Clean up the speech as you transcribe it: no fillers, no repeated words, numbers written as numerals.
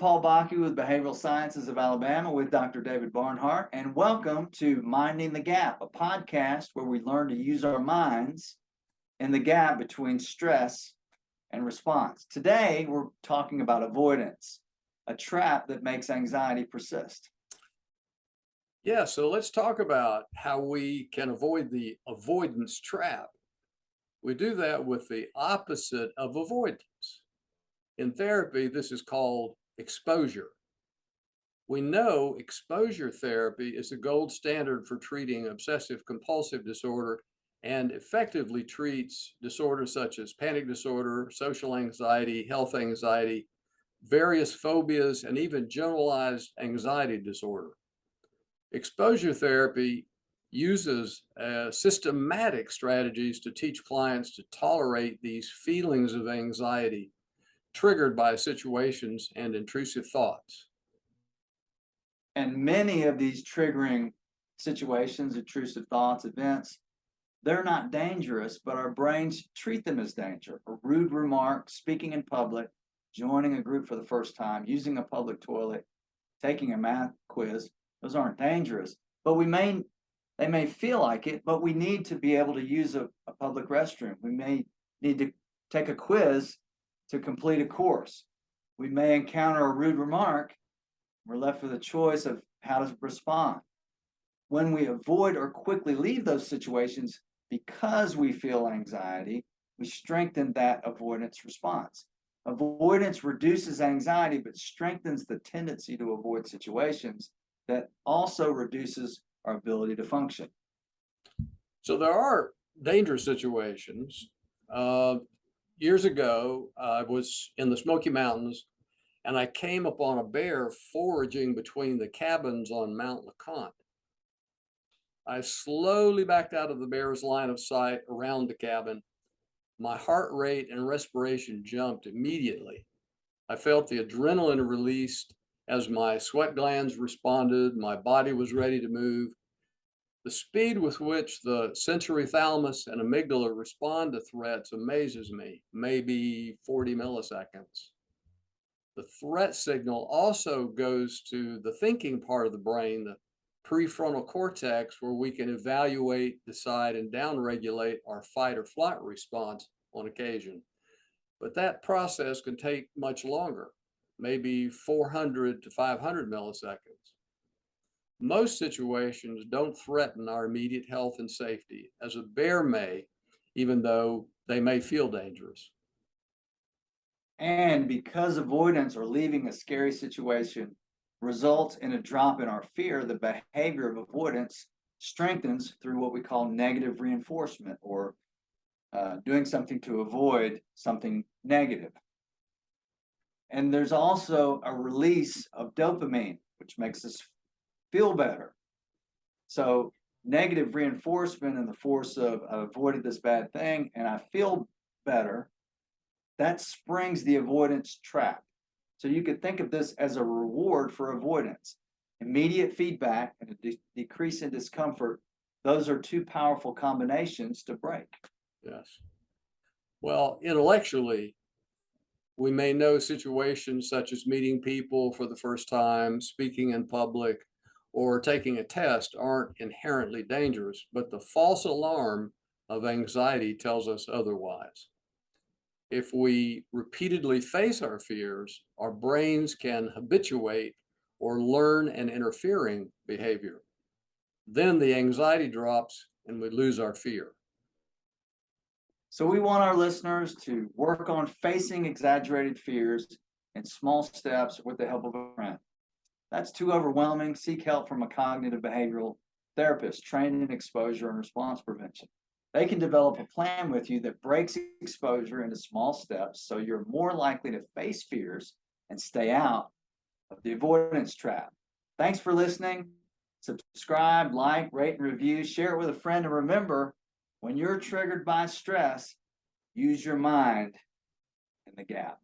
Paul Bakke with Behavioral Sciences of Alabama with Dr. David Barnhart, and welcome to Minding the Gap, a podcast where we learn to use our minds in the gap between stress and response. Today, we're talking about avoidance, a trap that makes anxiety persist. Yeah, so let's talk about how we can avoid the avoidance trap. We do that with the opposite of avoidance. In therapy, this is called exposure. We know exposure therapy is the gold standard for treating obsessive compulsive disorder and effectively treats disorders such as panic disorder, social anxiety, health anxiety, various phobias, and even generalized anxiety disorder. Exposure therapy uses systematic strategies to teach clients to tolerate these feelings of anxiety triggered by situations and intrusive thoughts. And many of these triggering situations, intrusive thoughts, events, they're not dangerous, but our brains treat them as danger. A rude remark, speaking in public, joining a group for the first time, using a public toilet, taking a math quiz, those aren't dangerous, but they may feel like it, but we need to be able to use a public restroom. We may need to take a quiz to complete a course. We may encounter a rude remark. We're left with a choice of how to respond. When we avoid or quickly leave those situations because we feel anxiety, we strengthen that avoidance response. Avoidance reduces anxiety, but strengthens the tendency to avoid situations. That also reduces our ability to function. So there are dangerous situations. Years ago, I was in the Smoky Mountains and I came upon a bear foraging between the cabins on Mount LeConte. I slowly backed out of the bear's line of sight around the cabin. My heart rate and respiration jumped immediately. I felt the adrenaline released as my sweat glands responded. My body was ready to move. The speed with which the sensory thalamus and amygdala respond to threats amazes me, maybe 40 milliseconds. The threat signal also goes to the thinking part of the brain, the prefrontal cortex, where we can evaluate, decide, and downregulate our fight or flight response on occasion. But that process can take much longer, maybe 400 to 500 milliseconds. Most situations don't threaten our immediate health and safety, as a bear may, even though they may feel dangerous. And because avoidance or leaving a scary situation results in a drop in our fear, the behavior of avoidance strengthens through what we call negative reinforcement, or doing something to avoid something negative. And there's also a release of dopamine, which makes us feel better. So negative reinforcement and the force of I avoided this bad thing and I feel better, that springs the avoidance trap. So you could think of this as a reward for avoidance. Immediate feedback and a decrease in discomfort, those are two powerful combinations to break. Yes. Well, intellectually, we may know situations such as meeting people for the first time, speaking in public, or taking a test aren't inherently dangerous, but the false alarm of anxiety tells us otherwise. If we repeatedly face our fears, our brains can habituate or learn an interfering behavior. Then the anxiety drops and we lose our fear. So we want our listeners to work on facing exaggerated fears in small steps with the help of a friend. That's too overwhelming. Seek help from a cognitive behavioral therapist trained in exposure and response prevention. They can develop a plan with you that breaks exposure into small steps so you're more likely to face fears and stay out of the avoidance trap. Thanks for listening. Subscribe, like, rate, and review. Share it with a friend. And remember, when you're triggered by stress, use your mind in the gap.